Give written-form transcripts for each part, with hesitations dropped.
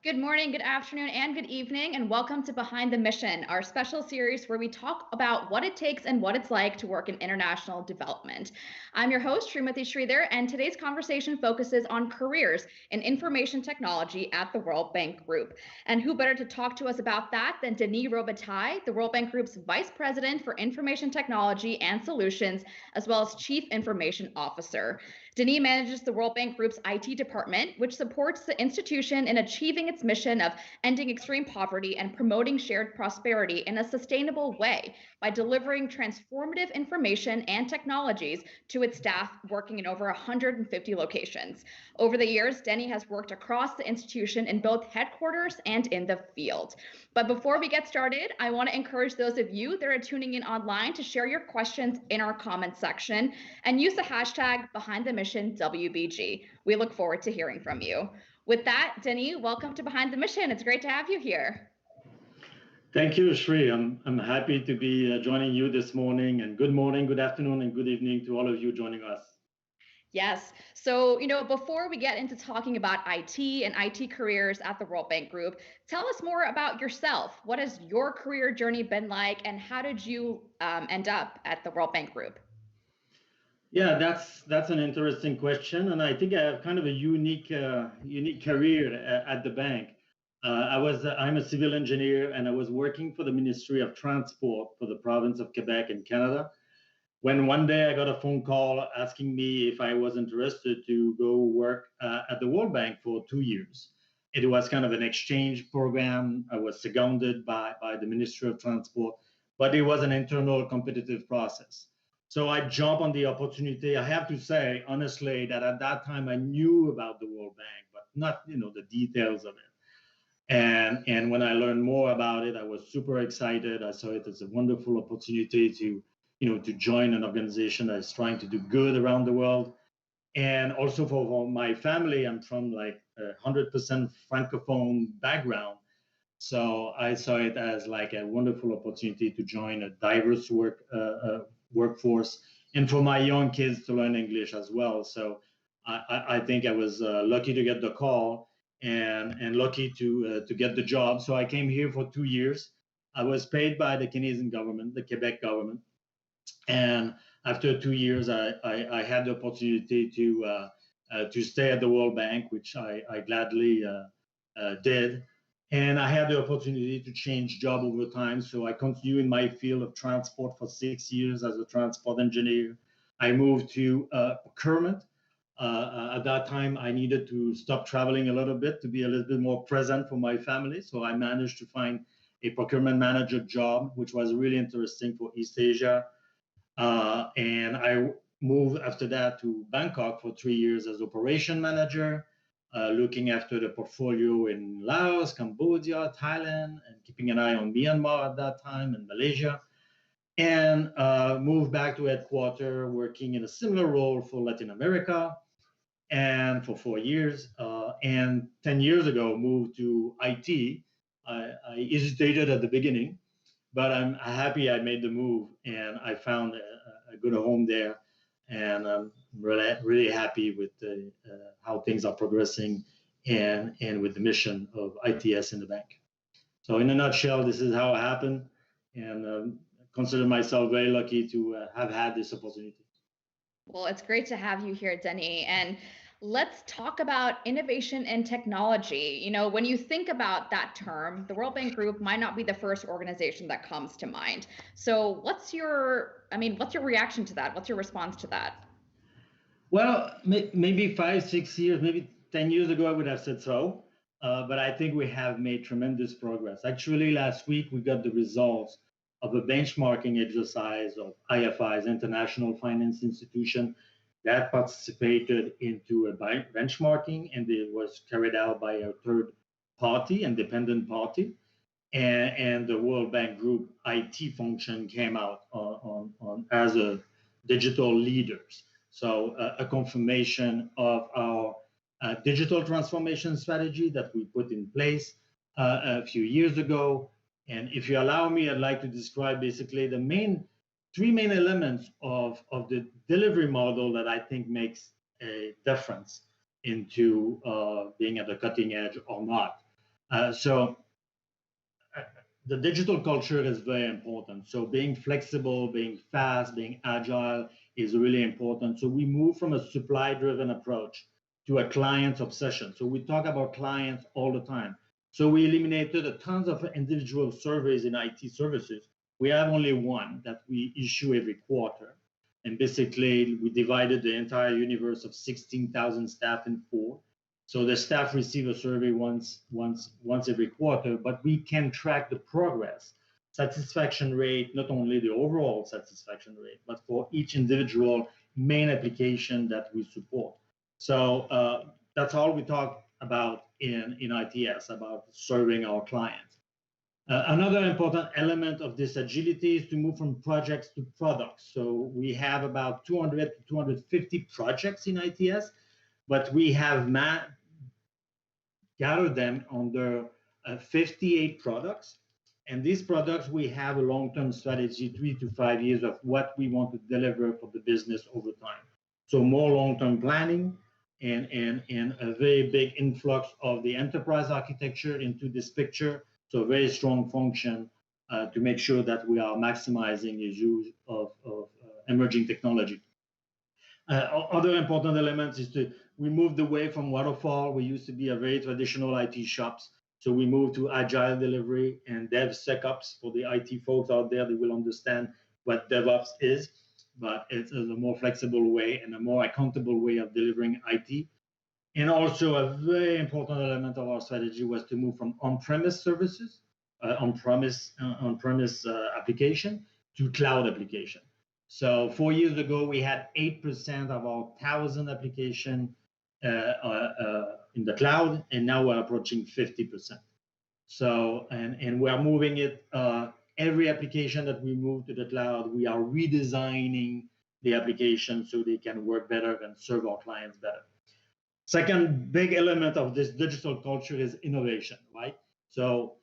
Good morning, good afternoon, and good evening, and welcome to Behind the Mission, our special series where we talk about what it takes and what it's like to work in international development. I'm your host, Srimati Sridhar, and today's conversation focuses on careers in information technology at the World Bank Group. And who better to talk to us about that than Denis Robitaille, the World Bank Group's Vice President for Information Technology and Solutions, as well as Chief Information Officer. Denis manages the World Bank Group's IT department, which supports the institution in achieving its mission of ending extreme poverty and promoting shared prosperity in a sustainable way by delivering transformative information and technologies to its staff working in over 150 locations. Over the years, Denis has worked across the institution in both headquarters and in the field. But before we get started, I want to encourage those of you that are tuning in online to share your questions in our comments section and use the hashtag BehindTheMissionWBG. We look forward to hearing from you. With that, Denis, welcome to Behind the Mission. It's great to have you here. Thank you, Shri. I'm happy to be joining you this morning, and good morning, good afternoon, and good evening to all of you joining us. Yes. So, before we get into talking about IT and IT careers at the World Bank Group, tell us more about yourself. What has your career journey been like, and how did you end up at the World Bank Group? Yeah, that's an interesting question, and I think I have kind of a unique career at the bank. I'm a civil engineer, and I was working for the Ministry of Transport for the province of Quebec in Canada. When one day I got a phone call asking me if I was interested to go work at the World Bank for 2 years. It was kind of an exchange program. I was seconded by the Ministry of Transport, but it was an internal competitive process. So I jumped on the opportunity. I have to say, honestly, that at that time I knew about the World Bank, but not, the details of it. And when I learned more about it, I was super excited. I saw it as a wonderful opportunity to join an organization that is trying to do good around the world. And also for my family, I'm from like 100% francophone background. So I saw it as like a wonderful opportunity to join a diverse workforce, and for my young kids to learn English as well. So I think I was lucky to get the call and lucky to get the job. So I came here for 2 years. I was paid by the Canadian government, the Quebec government, and after 2 years, I had the opportunity to stay at the World Bank, which I gladly did. And I had the opportunity to change job over time. So I continued in my field of transport for 6 years as a transport engineer. I moved to procurement. At that time, I needed to stop traveling a little bit to be a little bit more present for my family. So I managed to find a procurement manager job, which was really interesting for East Asia. And I moved after that to Bangkok for 3 years as operation manager, looking after the portfolio in Laos, Cambodia, Thailand, and keeping an eye on Myanmar at that time and Malaysia. And moved back to headquarters, working in a similar role for Latin America, and for 4 years. And 10 years ago, moved to IT. I hesitated at the beginning, but I'm happy I made the move and I found a good home there. And I'm really happy with how things are progressing and with the mission of ITS in the bank. So, in a nutshell, this is how it happened. And consider myself very lucky to have had this opportunity. Well, it's great to have you here, Denis. And let's talk about innovation and technology. When you think about that term, the World Bank Group might not be the first organization that comes to mind. So what's your reaction to that? What's your response to that? Well, maybe 5, 6 years, maybe 10 years ago, I would have said so. But I think we have made tremendous progress. Actually, last week, we got the results of a benchmarking exercise of IFI's International Finance Institution that participated into a benchmarking, and it was carried out by a third party, independent party. And the World Bank Group IT function came out on as a digital leaders. So a confirmation of our digital transformation strategy that we put in place a few years ago. And if you allow me, I'd like to describe basically the three main elements of the delivery model that I think makes a difference into being at the cutting edge or not. So the digital culture is very important. So being flexible, being fast, being agile is really important. So we move from a supply-driven approach to a client obsession. So we talk about clients all the time. So we eliminated a tons of individual surveys in IT services. We have only one that we issue every quarter. And basically, we divided the entire universe of 16,000 staff in four. So the staff receive a survey once every quarter, but we can track the progress, satisfaction rate, not only the overall satisfaction rate, but for each individual main application that we support. So that's all we talk about in ITS, about serving our clients. Another important element of this agility is to move from projects to products. So we have about 200 to 250 projects in ITS, but we have gathered them under 58 products. And these products, we have a long-term strategy, 3 to 5 years of what we want to deliver for the business over time. So more long-term planning and a very big influx of the enterprise architecture into this picture. So a very strong function to make sure that we are maximizing the use of emerging technology. Other important elements is we moved away from waterfall. We used to be a very traditional IT shops. So we moved to agile delivery and DevSecOps. For the IT folks out there, they will understand what DevOps is, but it's a more flexible way and a more accountable way of delivering IT. And also a very important element of our strategy was to move from on-premise services, on-premise application to cloud application. So 4 years ago, we had 8% of our 1,000 application in the cloud, and now we're approaching 50%. So, and we're moving it, every application that we move to the cloud, we are redesigning the application so they can work better and serve our clients better. Second big element of this digital culture is innovation, right? So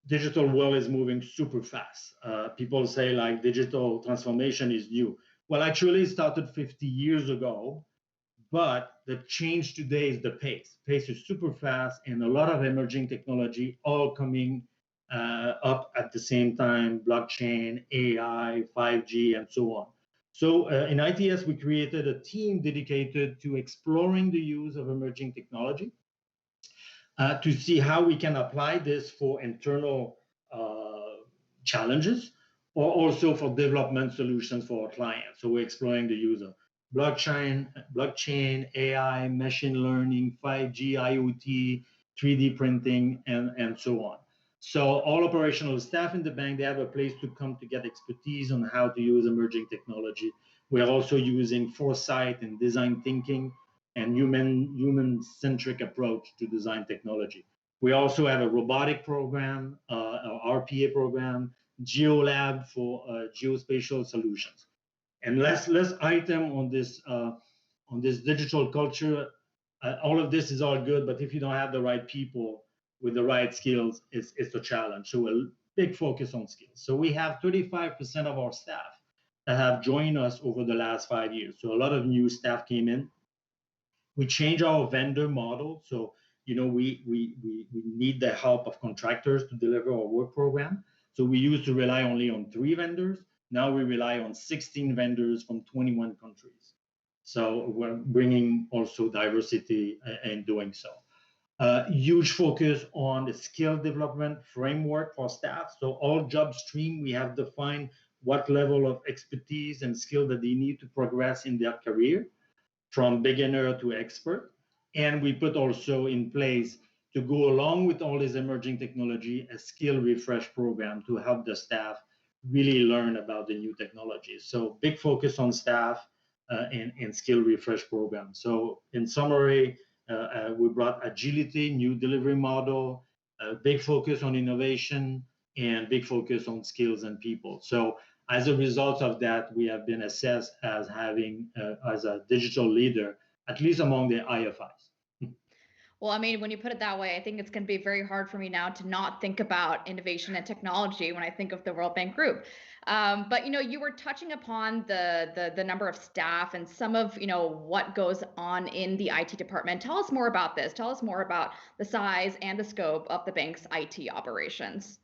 digital world is moving super fast. People say like digital transformation is new. Well, actually it started 50 years ago, but the change today is the pace. Pace is super fast and a lot of emerging technology all coming up at the same time, blockchain, AI, 5G, and so on. So in ITS, we created a team dedicated to exploring the use of emerging technology to see how we can apply this for internal challenges or also for development solutions for our clients. So we're exploring the use of blockchain, AI, machine learning, 5G, IoT, 3D printing, and so on. So all operational staff in the bank, they have a place to come to get expertise on how to use emerging technology. We are also using foresight and design thinking and human-centric approach to design technology. We also have a robotic program, RPA program, GeoLab for geospatial solutions. And last item on this digital culture, all of this is all good, but if you don't have the right people with the right skills, it's a challenge. So a big focus on skills. So we have 35% of our staff that have joined us over the last 5 years. So a lot of new staff came in. We changed our vendor model. So, you know, we need the help of contractors to deliver our work program. So we used to rely only on 3 vendors. Now we rely on 16 vendors from 21 countries. So we're bringing also diversity in doing so. Huge focus on the skill development framework for staff. So all job stream, we have defined what level of expertise and skill that they need to progress in their career, from beginner to expert. And we put also in place, to go along with all this emerging technology, a skill refresh program to help the staff really learn about the new technologies. So big focus on staff and skill refresh program. So in summary, we brought agility, new delivery model, big focus on innovation, and big focus on skills and people. So as a result of that, we have been assessed as having, as a digital leader, at least among the IFIs. Well, I mean, when you put it that way, I think it's going to be very hard for me now to not think about innovation and technology when I think of the World Bank Group. But you were touching upon the number of staff and some of what goes on in the IT department. Tell us more about this. Tell us more about the size and the scope of the bank's IT operations.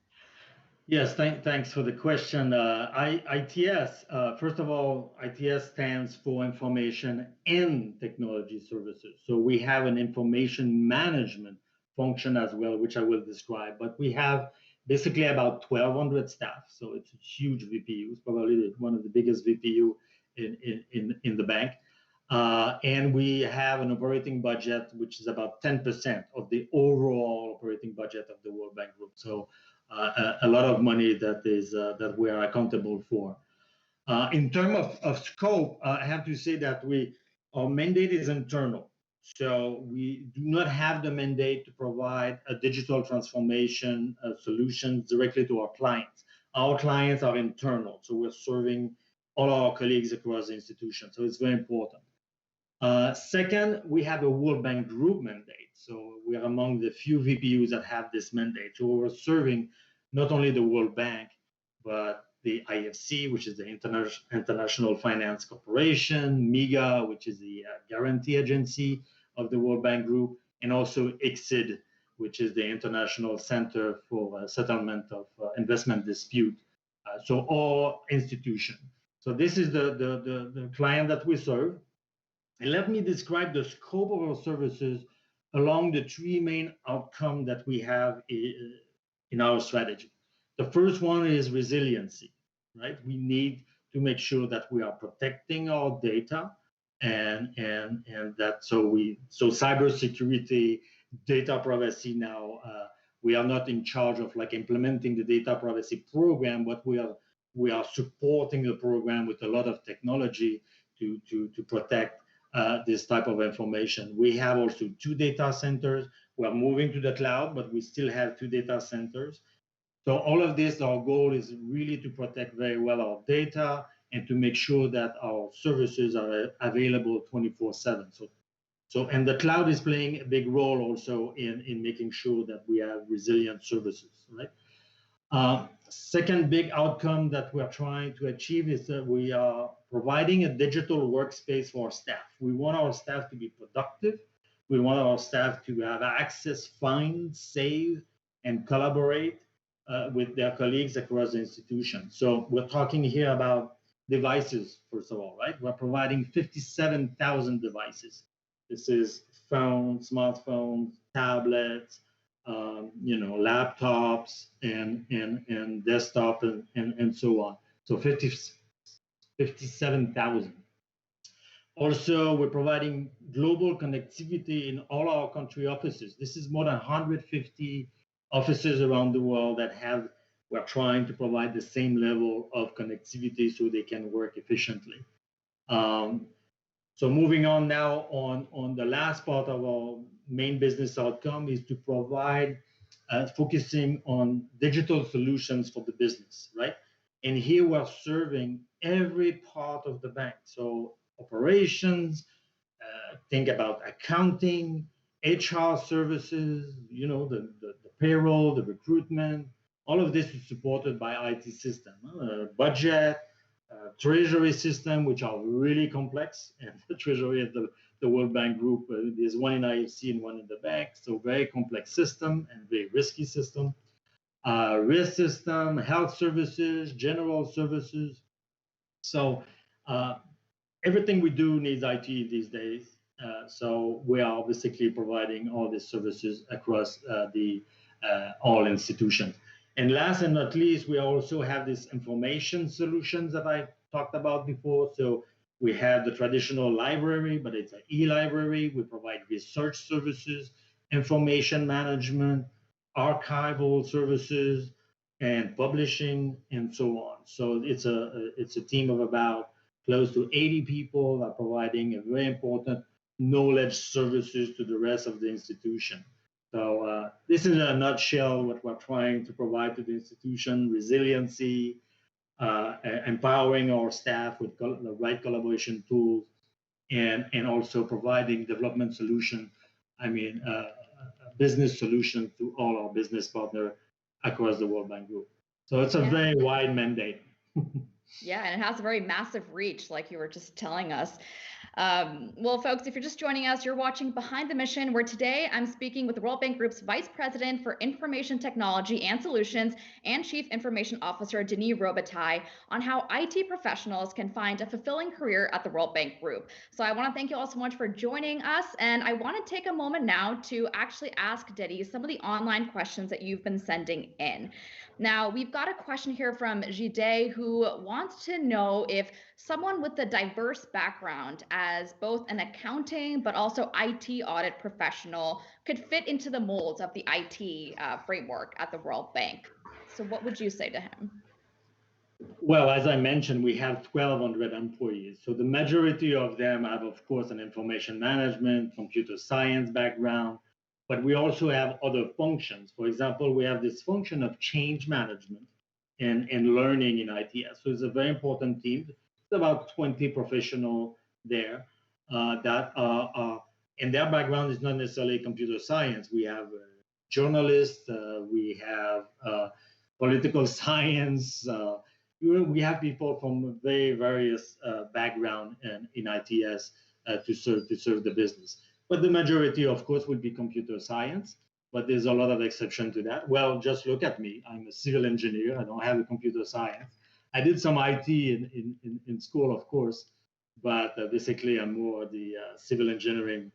Yes, thanks for the question. ITS, first of all, ITS stands for Information and Technology Services. So we have an information management function as well, which I will describe. But we have basically about 1,200 staff. So it's a huge VPU. It's probably one of the biggest VPU in the bank. And we have an operating budget, which is about 10% of the overall operating budget of the World Bank Group. So a lot of money that we are accountable for. In terms of scope, I have to say that our mandate is internal. So we do not have the mandate to provide a digital transformation solutions directly to our clients. Our clients are internal, so we're serving all our colleagues across the institution. So it's very important. Second, we have a World Bank Group mandate. So we are among the few VPUs that have this mandate. So we're serving not only the World Bank, but the IFC, which is the International Finance Corporation, MIGA, which is the guarantee agency of the World Bank Group, and also ICSID, which is the International Center for Settlement of Investment Dispute. So all institutions. So this is the client that we serve. And let me describe the scope of our services along the three main outcomes that we have in our strategy. The first one is resiliency, right? We need to make sure that we are protecting our data and that so cybersecurity, data privacy now, we are not in charge of like implementing the data privacy program, but we are supporting the program with a lot of technology to protect this type of information. We have also 2 data centers. We're moving to the cloud, but we still have 2 data centers. So all of this, our goal is really to protect very well our data and to make sure that our services are available 24/7. And the cloud is playing a big role also in making sure that we have resilient services, right? Second big outcome that we're trying to achieve is that we are providing a digital workspace for our staff. We want our staff to be productive. We want our staff to have access, find, save, and collaborate with their colleagues across the institution. So we're talking here about devices, first of all, right? We're providing 57,000 devices. This is phones, smartphones, tablets, laptops and desktop and so on. So 57,000. Also, we're providing global connectivity in all our country offices. This is more than 150 offices around the world we're trying to provide the same level of connectivity so they can work efficiently. So moving on now on the last part of our main business outcome is to provide focusing on digital solutions for the business, right? And here we're serving every part of the bank. So operations, think about accounting, HR services, the payroll, the recruitment, all of this is supported by IT system, budget, treasury system, which are really complex. And the treasury of the World Bank Group, there's one in IFC and one in the bank. So very complex system and very risky system. Risk system, health services, general services. So everything we do needs IT these days. So we are basically providing all these services across all institutions. And last and not least, we also have this information solutions that I talked about before. So we have the traditional library, but it's an e-library. We provide research services, information management, archival services, and publishing, and so on. So it's a team of about close to 80 people that are providing a very important knowledge services to the rest of the institution. So this is in a nutshell what we're trying to provide to the institution: resiliency, empowering our staff with the right collaboration tools, and also providing development solution. I mean, a business solution to all our business partners across the World Bank Group. So it's a Yeah. very wide mandate. Yeah, and it has a very massive reach, like you were just telling us. Well, folks, if you're just joining us, you're watching Behind the Mission, where today I'm speaking with the World Bank Group's Vice President for Information Technology and Solutions and Chief Information Officer, Denis Robitaille, on how IT professionals can find a fulfilling career at the World Bank Group. So I want to thank you all so much for joining us, and I want to take a moment now to actually ask Denis some of the online questions that you've been sending in. Now, we've got a question here from Jide, who wants to know if someone with a diverse background as both an accounting but also IT audit professional could fit into the molds of the IT framework at the World Bank. So what would you say to him? Well, as I mentioned, we have 1,200 employees. So the majority of them have, of course, an information management, computer science background, but we also have other functions. For example, we have this function of change management and learning in ITS. So it's a very important team. It's about 20 professionals there that are, and their background is not necessarily computer science. We have journalists, we have political science, we have people from very various background in ITS to serve the business. But the majority, of course, would be computer science. But there's a lot of exception to that. Well, just look at me. I'm a civil engineer. I don't have a computer science. I did some IT in school, of course, but basically I'm more the civil engineering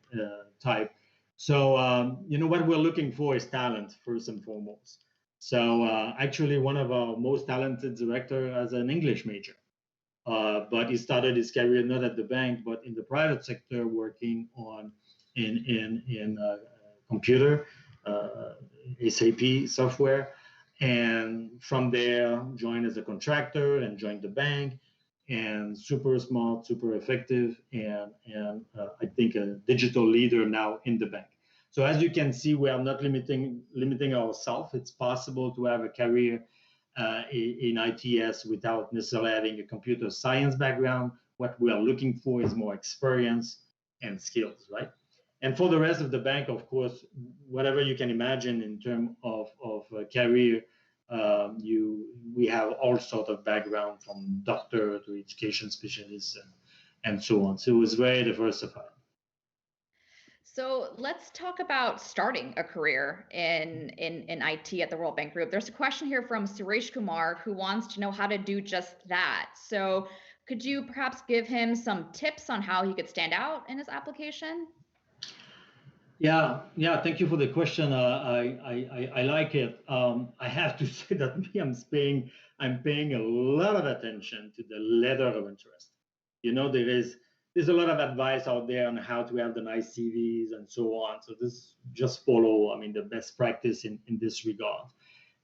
type. So what we're looking for is talent first and foremost. So actually, one of our most talented director has an English major, but he started his career not at the bank, but in the private sector, working on in computer, SAP software, and from there joined as a contractor and joined the bank, and super smart, super effective, and I think a digital leader now in the bank. So as you can see, we are not limiting ourselves. It's possible to have a career in ITS without necessarily having a computer science background. What we are looking for is more experience and skills, right? And for the rest of the bank, of course, whatever you can imagine in terms of career, we have all sorts of background from doctor to education specialists and so on. So it was very diversified. So let's talk about starting a career in IT at the World Bank Group. There's a question here from Suresh Kumar who wants to know how to do just that. So could you perhaps give him some tips on how he could stand out in his application? Yeah. Thank you for the question. I like it. I have to say that I'm paying a lot of attention to the letter of interest. There's a lot of advice out there on how to have the nice CVs and so on. So this just follow, the best practice in this regard.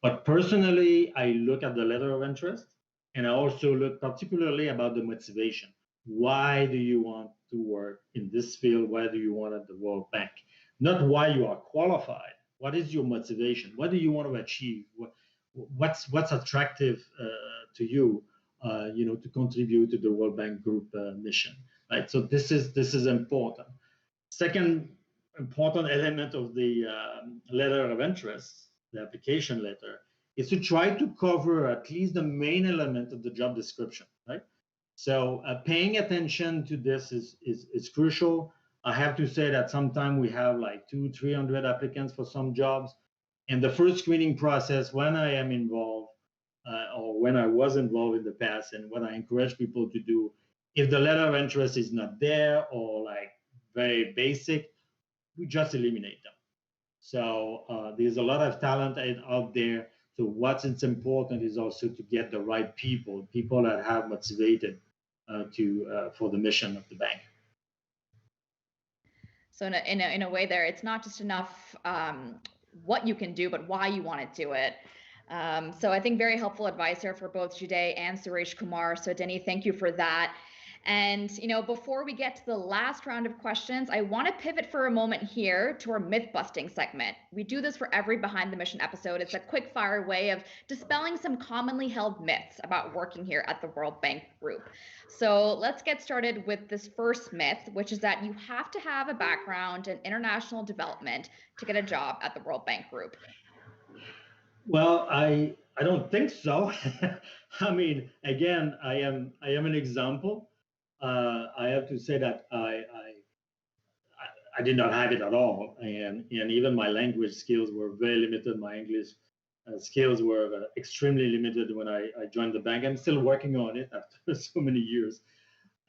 But personally, I look at the letter of interest, and I also look particularly about the motivation. Why do you want to work in this field? Why do you want at the World Bank? Not why you are qualified. What is your motivation? What do you want to achieve? What's attractive to you? To contribute to the World Bank Group mission, right? So this is important. Second important element of the letter of interest, the application letter, is to try to cover at least the main element of the job description, right? So paying attention to this is crucial. I have to say that sometimes we have like 200-300 applicants for some jobs. And the first screening process, when I am involved, or when I was involved in the past, and what I encourage people to do, if the letter of interest is not there or like very basic, we just eliminate them. So there's a lot of talent out there. So what's important is also to get the right people that have motivated for the mission of the bank. So in a way there, it's not just enough what you can do, but why you want to do it. So I think very helpful advice here for both Jide and Suresh Kumar. So Denis, thank you for that. And, before we get to the last round of questions, I want to pivot for a moment here to our myth busting segment. We do this for every Behind the Mission episode. It's a quick fire way of dispelling some commonly held myths about working here at the World Bank Group. So let's get started with this first myth, which is that you have to have a background in international development to get a job at the World Bank Group. Well, I don't think so. I mean, again, I am an example. I have to say that I did not have it at all, and even my language skills were very limited. My English skills were extremely limited when I joined the bank. I'm still working on it after so many years,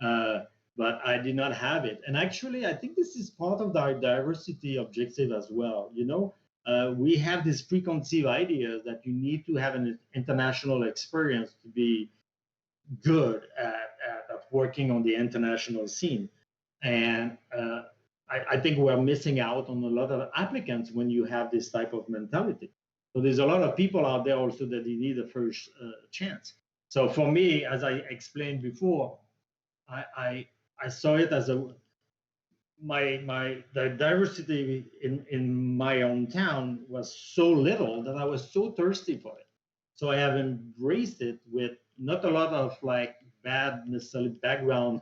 uh, but I did not have it. And actually, I think this is part of our diversity objective as well. We have these preconceived ideas that you need to have an international experience to be good at working on the international scene. And I think we're missing out on a lot of applicants when you have this type of mentality. So there's a lot of people out there also that they need a first chance. So for me, as I explained before, I saw it as the diversity in my own town was so little that I was so thirsty for it. So I have embraced it with not a lot of like bad necessarily background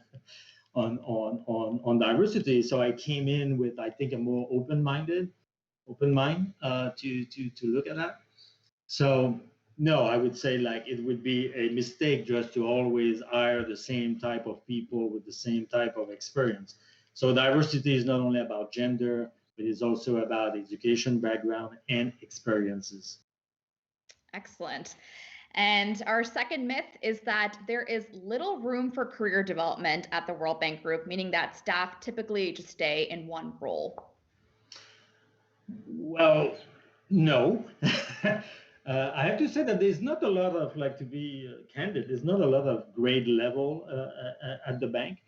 on diversity. So I came in with, I think, a more open mind to look at that. So no, I would say like it would be a mistake just to always hire the same type of people with the same type of experience. So diversity is not only about gender, but it's also about education background and experiences. Excellent. And our second myth is that there is little room for career development at the World Bank Group, meaning that staff typically just stay in one role. Well, no. I have to say that there's not a lot of, like, to be candid, there's not a lot of grade level at the bank.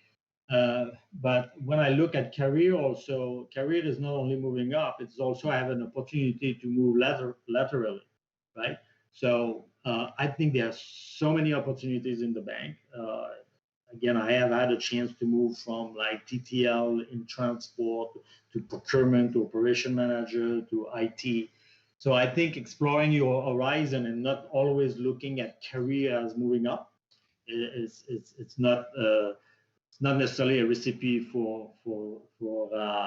But when I look at career, also, career is not only moving up, it's also have an opportunity to move laterally, right? So I think there are so many opportunities in the bank. Again, I have had a chance to move from like TTL in transport to procurement to operation manager to IT. So I think exploring your horizon and not always looking at career as moving up it's not necessarily a recipe for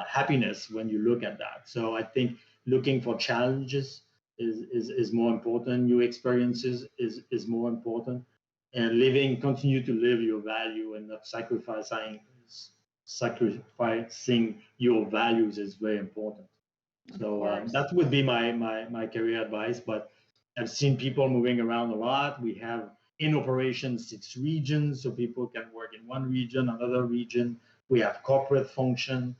happiness when you look at that. So I think looking for challenges is more important. New experiences is more important, and continue to live your value and not sacrificing your values is very important. So that would be my career advice. But I've seen people moving around a lot. We have in operation 6 regions, so people can work in one region, another region. We have corporate function,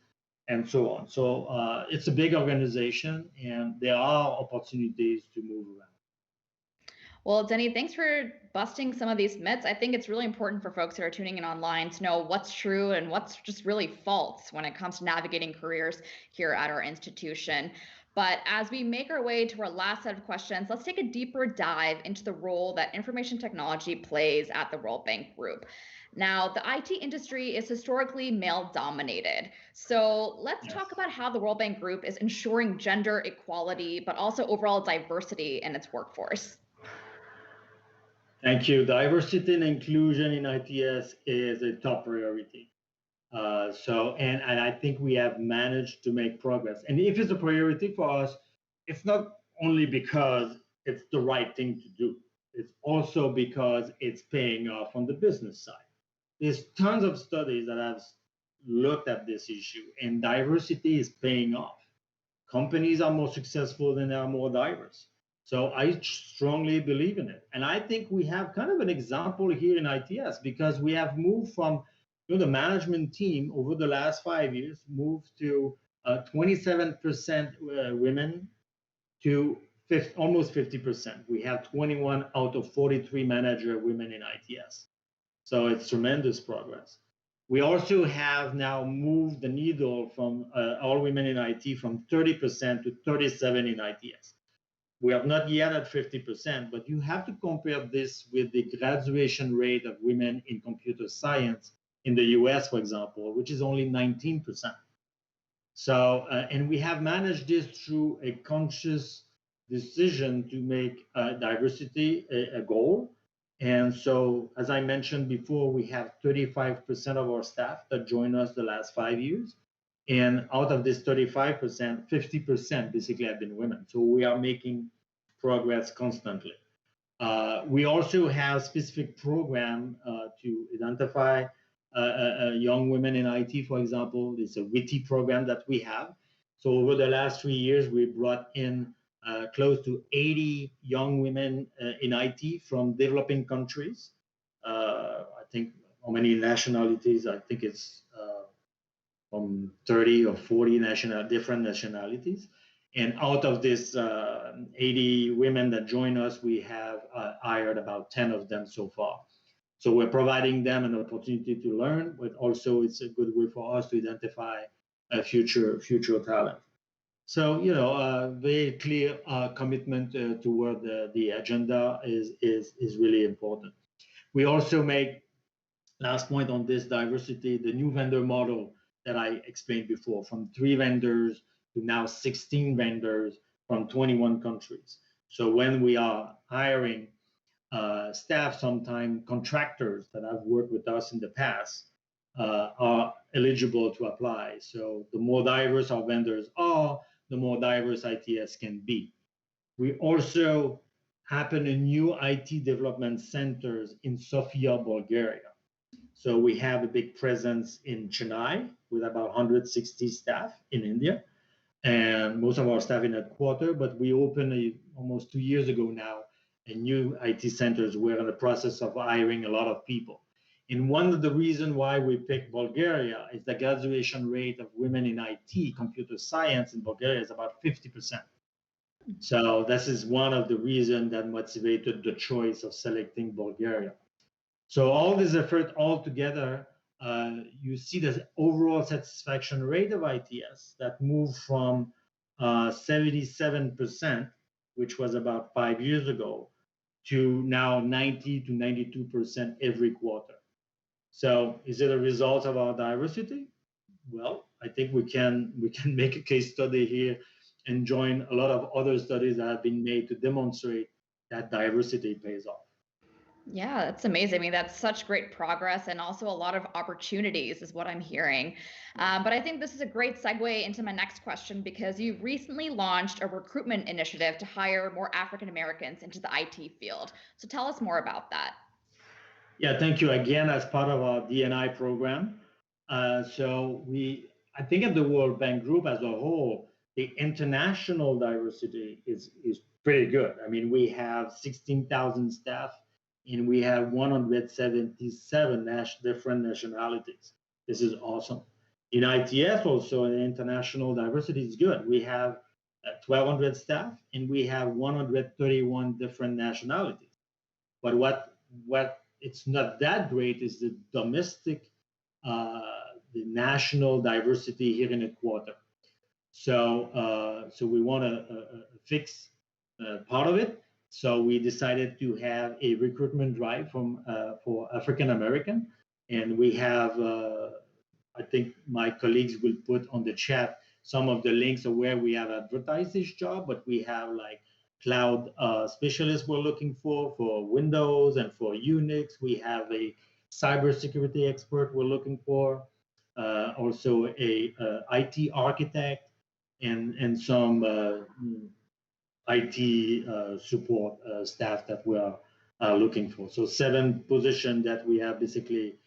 and so on. So it's a big organization, and there are opportunities to move around. Well, Denny, thanks for busting some of these myths. I think it's really important for folks that are tuning in online to know what's true and what's just really false when it comes to navigating careers here at our institution. But as we make our way to our last set of questions, let's take a deeper dive into the role that information technology plays at the World Bank Group. Now, the IT industry is historically male dominated. So let's talk about how the World Bank Group is ensuring gender equality, but also overall diversity in its workforce. Thank you. Diversity and inclusion in ITS is a top priority. And I think we have managed to make progress. And if it's a priority for us, it's not only because it's the right thing to do. It's also because it's paying off on the business side. There's tons of studies that have looked at this issue, and diversity is paying off. Companies are more successful when they are more diverse. So I strongly believe in it. And I think we have kind of an example here in ITS because we have moved from the management team over the last 5 years, moved to 27% women to almost 50%. We have 21 out of 43 manager women in ITS. So it's tremendous progress. We also have now moved the needle from all women in IT from 30% to 37% in ITS. We are not yet at 50%, but you have to compare this with the graduation rate of women in computer science in the US, for example, which is only 19%. So, and we have managed this through a conscious decision to make diversity a goal. And so, as I mentioned before, we have 35% of our staff that joined us the last 5 years. And out of this 35%, 50% basically have been women. So we are making progress constantly. We also have specific program to identify young women in IT, for example. It's a WITI program that we have. So over the last 3 years, we brought in close to 80 young women in IT from developing countries. I think how many nationalities? I think it's from 30 or 40 different nationalities. And out of this 80 women that join us, we have hired about 10 of them so far. So we're providing them an opportunity to learn, but also it's a good way for us to identify a future talent. So, very clear commitment toward the agenda is really important. We also make, last point on this diversity, the new vendor model that I explained before, from 3 vendors to now 16 vendors from 21 countries. So when we are hiring staff, sometimes contractors that have worked with us in the past are eligible to apply. So the more diverse our vendors are, the more diverse ITS can be. We also have a new IT development centers in Sofia, Bulgaria. So we have a big presence in Chennai with about 160 staff in India, and most of our staff in headquarters. But we opened almost 2 years ago now a new IT centers. We're in the process of hiring a lot of people. And one of the reasons why we picked Bulgaria is the graduation rate of women in IT, computer science in Bulgaria is about 50%. So this is one of the reasons that motivated the choice of selecting Bulgaria. So all this effort all together, you see the overall satisfaction rate of ITS that moved from 77%, which was about 5 years ago, to now 90 to 92% every quarter. So is it a result of our diversity? Well, I think we can make a case study here and join a lot of other studies that have been made to demonstrate that diversity pays off. Yeah, that's amazing. I mean, that's such great progress and also a lot of opportunities is what I'm hearing. But I think this is a great segue into my next question because you recently launched a recruitment initiative to hire more African Americans into the IT field. So tell us more about that. Yeah, thank you again as part of our D&I program. I think at the World Bank Group as a whole, the international diversity is pretty good. I mean, we have 16,000 staff and we have 177 different nationalities. This is awesome. In ITS also, the international diversity is good. We have 1,200 staff and we have 131 different nationalities. But what it's not that great is the domestic, the national diversity here in Ecuador. So we want to fix part of it. So we decided to have a recruitment drive for African American, and we have. I think my colleagues will put on the chat some of the links of where we have advertised this job, but we have like cloud specialists we're looking for Windows and for Unix. We have a cybersecurity expert we're looking for, also a IT architect, and some IT support staff that we are looking for. So 7 positions that we have basically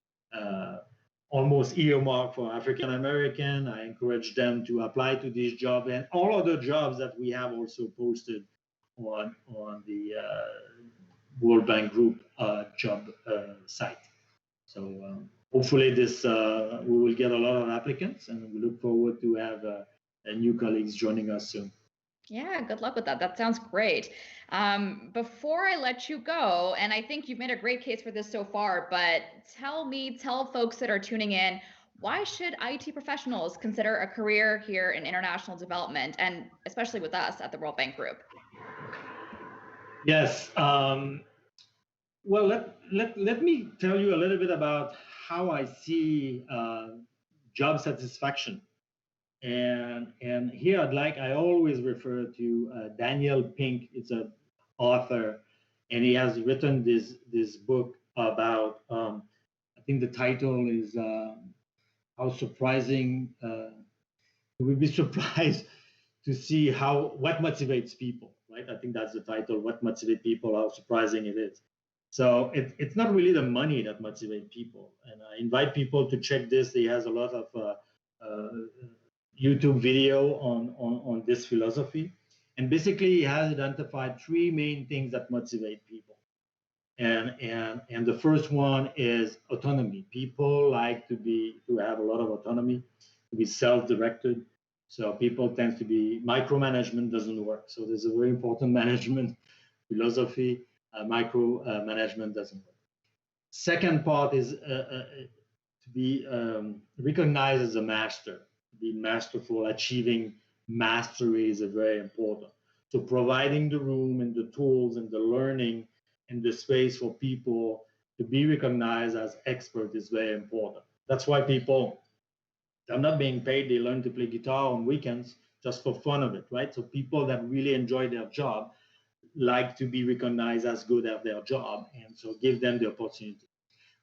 almost earmarked for African American. I encourage them to apply to this job and all other jobs that we have also posted on the World Bank Group job site. So hopefully this we will get a lot of applicants, and we look forward to have new colleagues joining us soon. Yeah, good luck with that. That sounds great. Before I let you go, and I think you've made a great case for this so far, but tell folks that are tuning in, why should IT professionals consider a career here in international development, and especially with us at the World Bank Group? Yes. Well, let me tell you a little bit about how I see job satisfaction. And here I always refer to Daniel Pink. It's an author, and he has written this book about. I think the title is how surprising. You will be surprised to see what motivates people, right? I think that's the title. What motivates people? How surprising it is. So it's not really the money that motivates people. And I invite people to check this. He has a lot of uh, YouTube video on this philosophy. And basically, he has identified three main things that motivate people. And the first one is autonomy. People like to have a lot of autonomy, to be self-directed. So people tend to be micromanagement doesn't work. So there's a very important management philosophy. Micromanagement doesn't work. Second part is to be recognized as a master, to be masterful. Achieving mastery is very important. So providing the room and the tools and the learning and the space for people to be recognized as expert is very important. That's why people, they're not being paid, they learn to play guitar on weekends just for fun of it, right? So people that really enjoy their job like to be recognized as good at their job, and so give them the opportunity.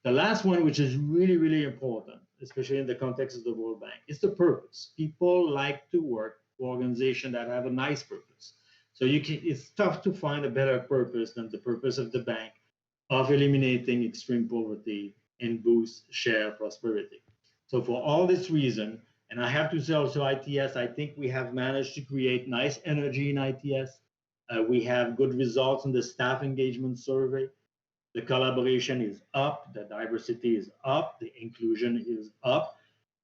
The last one, which is really, really important, especially in the context of the World Bank, is the purpose. People like to work for organizations that have a nice purpose. So it's tough to find a better purpose than the purpose of the bank of eliminating extreme poverty and boost share prosperity. So for all this reason, and I have to say also ITS, I think we have managed to create nice energy in ITS. We have good results in the staff engagement survey. The collaboration is up, the diversity is up, the inclusion is up,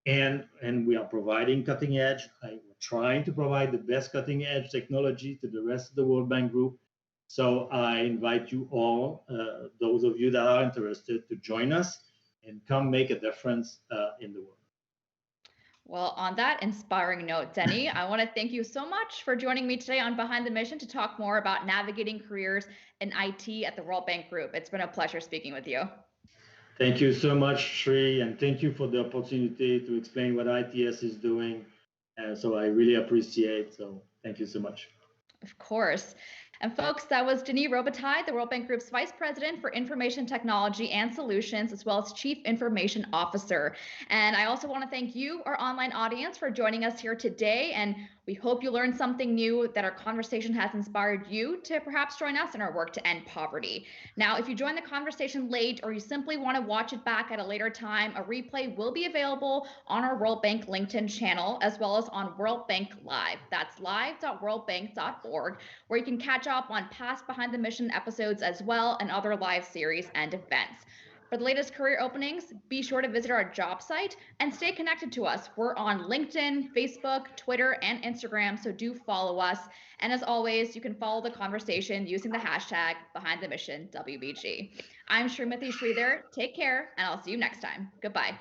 and we are providing cutting edge. We're trying to provide the best cutting edge technology to the rest of the World Bank Group. So I invite you all, those of you that are interested, to join us and come make a difference in the world. Well, on that inspiring note, Denis, I want to thank you so much for joining me today on Behind the Mission to talk more about navigating careers in IT at the World Bank Group. It's been a pleasure speaking with you. Thank you so much, Sri, and thank you for the opportunity to explain what ITS is doing. So I really appreciate. So thank you so much. Of course. And folks, that was Denis Robitaille, the World Bank Group's Vice President for Information Technology and Solutions, as well as Chief Information Officer. And I also want to thank you, our online audience, for joining us here today. And we hope you learned something new, that our conversation has inspired you to perhaps join us in our work to end poverty. Now, if you joined the conversation late or you simply want to watch it back at a later time, a replay will be available on our World Bank LinkedIn channel, as well as on World Bank Live. That's live.worldbank.org, where you can catch up on past Behind the Mission episodes as well, and other live series and events. For the latest career openings, be sure to visit our job site and stay connected to us. We're on LinkedIn, Facebook, Twitter, and Instagram, so do follow us. And as always, you can follow the conversation using the hashtag BehindTheMissionWBG. I'm Srimati Sridhar. Take care, and I'll see you next time. Goodbye.